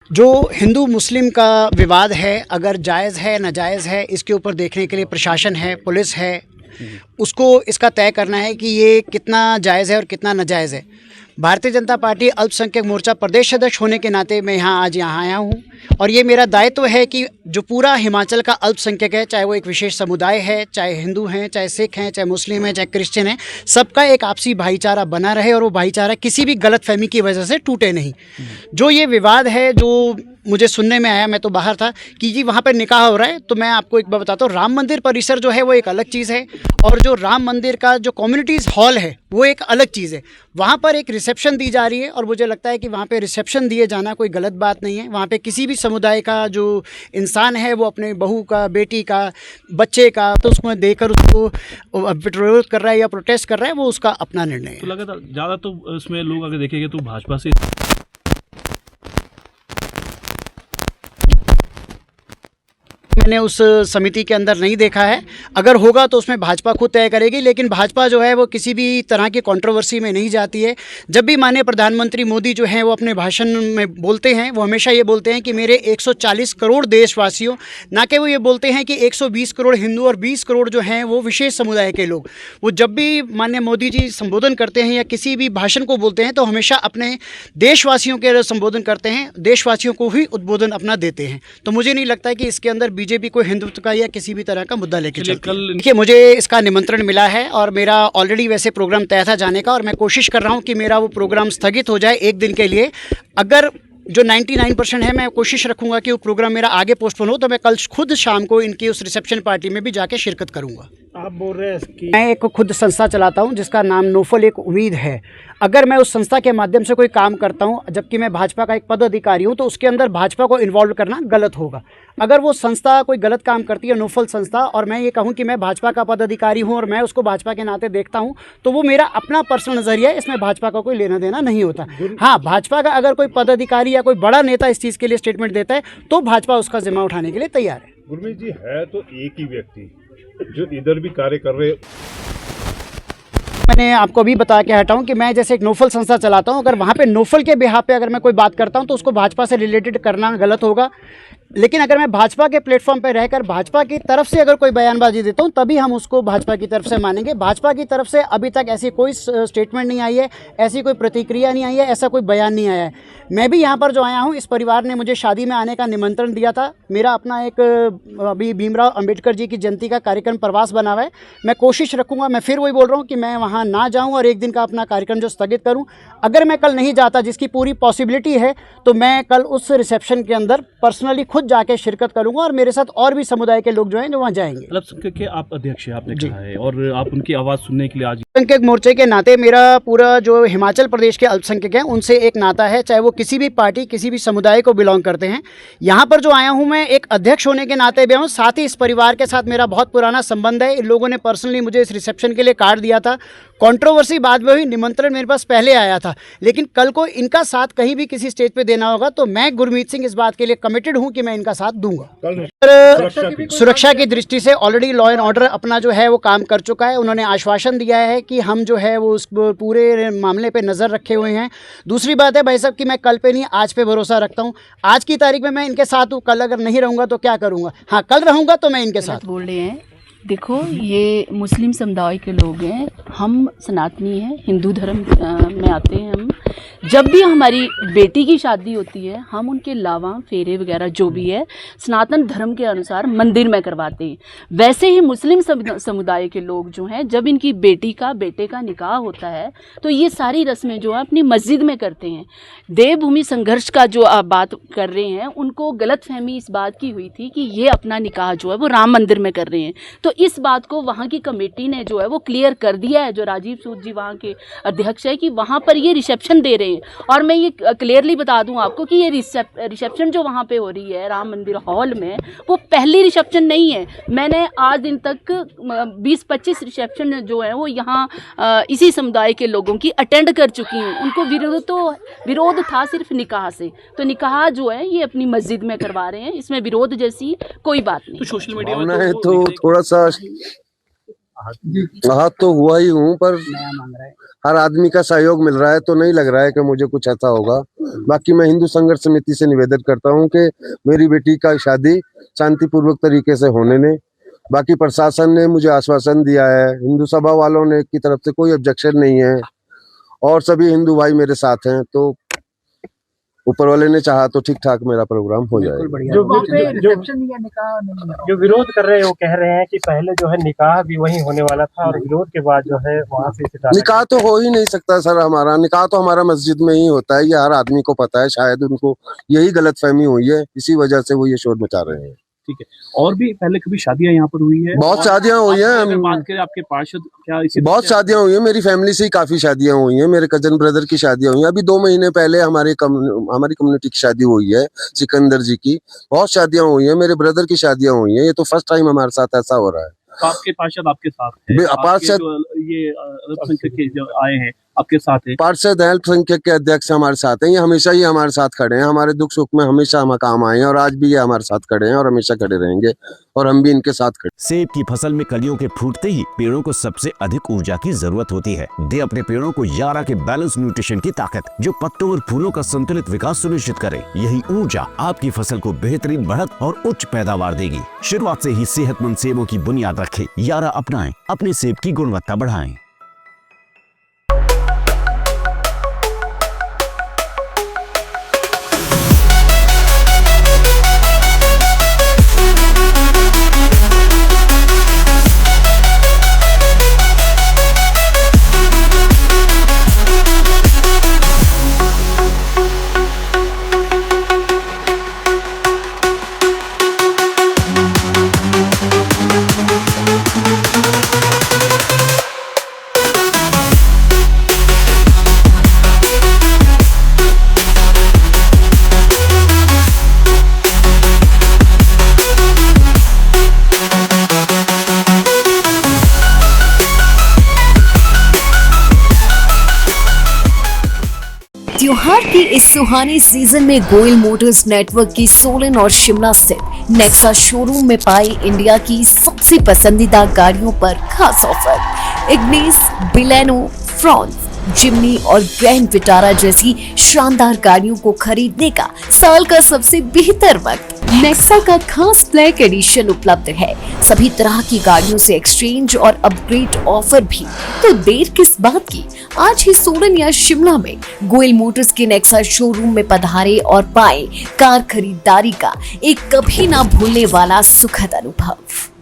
जो हिंदू मुस्लिम का विवाद है, अगर जायज़ है नाजायज़ है, इसके ऊपर देखने के लिए प्रशासन है, पुलिस है, उसको इसका तय करना है कि ये कितना जायज़ है और कितना नाजायज़ है। भारतीय जनता पार्टी अल्पसंख्यक मोर्चा प्रदेश अध्यक्ष होने के नाते मैं आज यहाँ आया हूँ और ये मेरा दायित्व है कि जो पूरा हिमाचल का अल्पसंख्यक है, चाहे वो एक विशेष समुदाय है, चाहे हिंदू हैं, चाहे सिख हैं, चाहे मुस्लिम हैं, चाहे क्रिश्चियन हैं, सबका एक आपसी भाईचारा बना रहे और वो भाईचारा किसी भी गलतफहमी की वजह से टूटे नहीं। जो ये विवाद है, जो मुझे सुनने में आया, मैं तो बाहर था, कि जी वहाँ पर निकाह हो रहा है, तो मैं आपको एक बात बताता हूँ, राम मंदिर परिसर जो है वो एक अलग चीज़ है और जो राम मंदिर का जो कम्युनिटीज़ हॉल है वो एक अलग चीज़ है। वहाँ पर एक रिसेप्शन दी जा रही है और मुझे लगता है कि वहाँ पे रिसेप्शन दिए जाना कोई गलत बात नहीं है। वहाँ पे किसी भी समुदाय का जो इंसान है वो अपने बहू का, बेटी का, बच्चे का, तो उसको देकर उसको विरोध कर रहा है या प्रोटेस्ट कर रहा है, वो उसका अपना निर्णय है। तो लगा था ज़्यादा तो इसमें लोग अगर देखेंगे तो भाजपा से मैंने उस समिति के अंदर नहीं देखा है, अगर होगा तो उसमें भाजपा खुद तय करेगी, लेकिन भाजपा जो है वो किसी भी तरह की कंट्रोवर्सी में नहीं जाती है। जब भी माननीय प्रधानमंत्री मोदी जो हैं वो अपने भाषण में बोलते हैं, वो हमेशा ये बोलते हैं कि मेरे 140 करोड़ देशवासियों, ना कि वो ये बोलते हैं कि 120 करोड़ हिंदू और 20 करोड़ जो हैं वो विशेष समुदाय के लोग। वो जब भी माननीय मोदी जी संबोधन करते हैं या किसी भी भाषण को बोलते हैं तो हमेशा अपने देशवासियों के संबोधन करते हैं, देशवासियों को ही उद्बोधन अपना देते हैं। तो मुझे नहीं लगता है कि इसके अंदर बीजेपी कोई हिंदुत्व का या किसी भी तरह का मुद्दा लेके चलती है। देखिए, मुझे इसका निमंत्रण मिला है और मेरा ऑलरेडी वैसे प्रोग्राम तय था जाने का और मैं कोशिश कर रहा हूं कि मेरा वो प्रोग्राम स्थगित हो जाए एक दिन के लिए। अगर जो 99% है, मैं कोशिश रखूंगा कि वो प्रोग्राम मेरा आगे पोस्टपोन हो, तो मैं कल खुद शाम को इनकी उस रिसेप्शन पार्टी में भी जाके शिरकत करूंगा। आप बोल रहे हैं कि मैं एक खुद संस्था चलाता हूं जिसका नाम नोफल एक उम्मीद है। अगर मैं उस संस्था के माध्यम से कोई काम करता हूं, जबकि मैं भाजपा का एक पदाधिकारी हूं, तो उसके अंदर भाजपा को इन्वॉल्व करना गलत होगा। अगर वो संस्था कोई गलत काम करती है, नोफल संस्था, और मैं ये कहूं कि मैं भाजपा का पदाधिकारी हूं और मैं उसको भाजपा के नाते देखता हूं, तो वो मेरा अपना पर्सनल नज़रिया है, इसमें भाजपा का कोई लेना देना नहीं होता। हाँ, भाजपा का अगर कोई पदाधिकारी या कोई बड़ा नेता इस चीज़ के लिए स्टेटमेंट देता है तो भाजपा उसका जिम्मा उठाने के लिए तैयार है। गुरमीत जी, है तो एक ही व्यक्ति जो इधर भी कार्य कर रहे। मैंने आपको अभी बता के हटाऊं कि मैं जैसे एक नोफल संस्था चलाता हूं, अगर वहां पे नोफल के बिहाफ पे अगर मैं कोई बात करता हूं तो उसको भाजपा से रिलेटेड करना गलत होगा। लेकिन अगर मैं भाजपा के प्लेटफॉर्म पर रहकर भाजपा की तरफ से अगर कोई बयानबाजी देता हूं, तभी हम उसको भाजपा की तरफ से मानेंगे। भाजपा की तरफ से अभी तक ऐसी कोई स्टेटमेंट नहीं आई है, ऐसी कोई प्रतिक्रिया नहीं आई है, ऐसा कोई बयान नहीं आया है। मैं भी यहाँ पर जो आया हूँ, इस परिवार ने मुझे शादी में आने का निमंत्रण दिया था। मेरा अपना एक अभी भीमराव अंबेडकर जी की जयंती का कार्यक्रम प्रवास बना हुआ है। मैं कोशिश रखूँगा, मैं फिर वही बोल रहा हूँ कि मैं वहाँ ना जाऊँ और एक दिन का अपना कार्यक्रम जो स्थगित करूँ। अगर मैं कल नहीं जाता, जिसकी पूरी पॉसिबिलिटी है, तो मैं कल उस रिसेप्शन के अंदर पर्सनली खुद जाके शिरकत करूंगा और मेरे साथ और भी समुदाय के लोग जो हैं जो वहाँ जाएंगे। अल्पसंख्यक के आप अध्यक्ष हैं, आपने कहा है, और आप उनकी आवाज़ सुनने के लिए आज अल्पसंख्यक मोर्चे के नाते मेरा पूरा जो हिमाचल प्रदेश के अल्पसंख्यक हैं उनसे एक नाता है, चाहे वो किसी भी पार्टी, किसी भी समुदाय को बिलोंग करते हैं। यहाँ पर जो आया हूँ मैं एक अध्यक्ष होने के नाते भी हूँ, साथ ही इस परिवार के साथ मेरा बहुत पुराना संबंध है। इन लोगों ने पर्सनली मुझे इस रिसेप्शन के लिए कार्ड दिया था। कंट्रोवर्सी बाद में हुई, निमंत्रण मेरे पास पहले आया था, लेकिन कल को इनका साथ कहीं भी किसी स्टेज पे देना होगा तो मैं गुरमीत सिंह इस बात के लिए कमिटेड हूँ कि मैं इनका साथ दूंगा। सुरक्षा की दृष्टि से ऑलरेडी लॉ एंड ऑर्डर अपना जो है वो काम कर चुका है। उन्होंने आश्वासन दिया है कि हम जो है वो उस पूरे मामले पे नज़र रखे हुए हैं। दूसरी बात है भाई साहब कि मैं कल पे नहीं आज पे भरोसा रखता हूँ। आज की तारीख में मैं इनके साथ हूँ, कल अगर नहीं रहूँगा तो क्या करूँगा। हाँ, कल रहूँगा तो मैं इनके साथ। बोल रहे हैं, देखो ये मुस्लिम समुदाय के लोग हैं, हम सनातनी हैं, हिंदू धर्म में आते हैं। हम जब भी हमारी बेटी की शादी होती है, हम उनके लावा फेरे वगैरह जो भी है सनातन धर्म के अनुसार मंदिर में करवाते हैं। वैसे ही मुस्लिम समुदाय के लोग जो हैं, जब इनकी बेटी का, बेटे का निकाह होता है तो ये सारी रस्में जो है अपनी मस्जिद में करते हैं। देवभूमि संघर्ष का जो आप बात कर रहे हैं, उनको गलतफहमी इस बात की हुई थी कि ये अपना निकाह जो है वो राम मंदिर में कर रहे हैं। तो इस बात को वहाँ की कमेटी ने जो है वो क्लियर कर दिया है, जो राजीव सूद जी वहाँ के अध्यक्ष है, कि वहाँ पर ये रिसेप्शन दे रहे हैं। और मैं ये क्लियरली बता दूं आपको कि ये रिसेप्शन जो वहाँ पे हो रही है राम मंदिर हॉल में, वो पहली रिसेप्शन नहीं है। मैंने आज दिन तक 20-25 रिसेप्शन जो है वो यहाँ इसी समुदाय के लोगों की अटेंड कर चुकी हूँ। उनको विरोध था सिर्फ निकाह से, तो निकाह जो है ये अपनी मस्जिद में करवा रहे हैं, इसमें विरोध जैसी कोई बात नहीं। तो सोशल मीडिया में तो थोड़ा सा आहत तो हुआ ही हूँ, पर नया मांग रहा है। हर आदमी का सहयोग मिल रहा है तो नहीं लग रहा है कि मुझे कुछ ऐसा होगा। बाकी मैं हिंदू संघर्ष समिति से निवेदन करता हूँ कि मेरी बेटी का शादी शांतिपूर्वक तरीके से होने दें। बाकी प्रशासन ने मुझे आश्वासन दिया है, हिंदू सभा वालों ने की तरफ से कोई ऑब्जेक्शन नहीं है और सभी हिंदू भाई मेरे साथ हैं, तो ऊपर वाले ने चाहा तो ठीक ठाक मेरा प्रोग्राम हो जाएगा। जो विरोध कर रहे हैं वो कह रहे हैं कि पहले जो है निकाह भी वहीं होने वाला था और विरोध के बाद जो है वहां से निकाह तो हो ही नहीं सकता सर। हमारा निकाह तो हमारा मस्जिद में ही होता है, ये हर आदमी को पता है। शायद उनको यही गलतफहमी हुई है, इसी वजह से वो ये शोर मचा रहे हैं। ठीक है। और भी पहले कभी शादियां यहाँ पर हुई है? बहुत शादियां हुई हैं। बात करें आपके पार्षद क्या इसी बहुत शादियां हुई हैं, मेरी फैमिली से ही काफी शादियां हुई हैं। मेरे कजन ब्रदर की शादियां हुई हैं। अभी 2 महीने पहले हमारी कम्युनिटी की शादी हुई है, सिकंदर जी की। बहुत शादियां हुई हैं, मेरे ब्रदर की शादियां हुई हैं। ये तो फर्स्ट टाइम हमारे साथ ऐसा हो रहा है। तो आपके पार्षद आपके साथ है? पार्षद ये अल्पसंख्यक के जो आए हैं आपके साथ है? पार्षद अल्पसंख्यक के अध्यक्ष हमारे साथ हैं। ये हमेशा ही हमारे साथ खड़े हैं, हमारे दुख सुख में हमेशा हम काम आए हैं और आज भी ये हमारे साथ खड़े हैं और हमेशा खड़े रहेंगे और हम भी इनके साथ खड़े। सेब की फसल में कलियों के फूटते ही पेड़ों को सबसे अधिक ऊर्जा की जरूरत होती है। दे अपने पेड़ों को यारा के बैलेंस न्यूट्रिशन की ताकत, जो पत्तों और फूलों का संतुलित विकास सुनिश्चित करे। यही ऊर्जा आपकी फसल को बेहतरीन बढ़त और उच्च पैदावार देगी। शुरुआत से ही सेहतमंद सेबों की बुनियाद रखें। यारा अपनाएं, अपने सेब की गुणवत्ता बढ़ाएं। त्योहार के इस सुहाने सीजन में गोयल मोटर्स नेटवर्क की सोलन और शिमला स्थित नेक्सा शोरूम में पाई इंडिया की सबसे पसंदीदा गाड़ियों पर खास ऑफर। इग्निस, बिलेनो, फ्रॉन्स, जिम्नी और ग्रैंड विटारा जैसी शानदार गाड़ियों को खरीदने का साल का सबसे बेहतर वक्त। नेक्सा का खास ब्लैक एडिशन उपलब्ध है। सभी तरह की गाड़ियों से एक्सचेंज और अपग्रेड ऑफर भी। तो देर किस बात की, आज ही सोलन या शिमला में गोयल मोटर्स के नेक्सा शोरूम में पधारे और पाएं कार खरीदारी का एक कभी ना भूलने वाला सुखद अनुभव।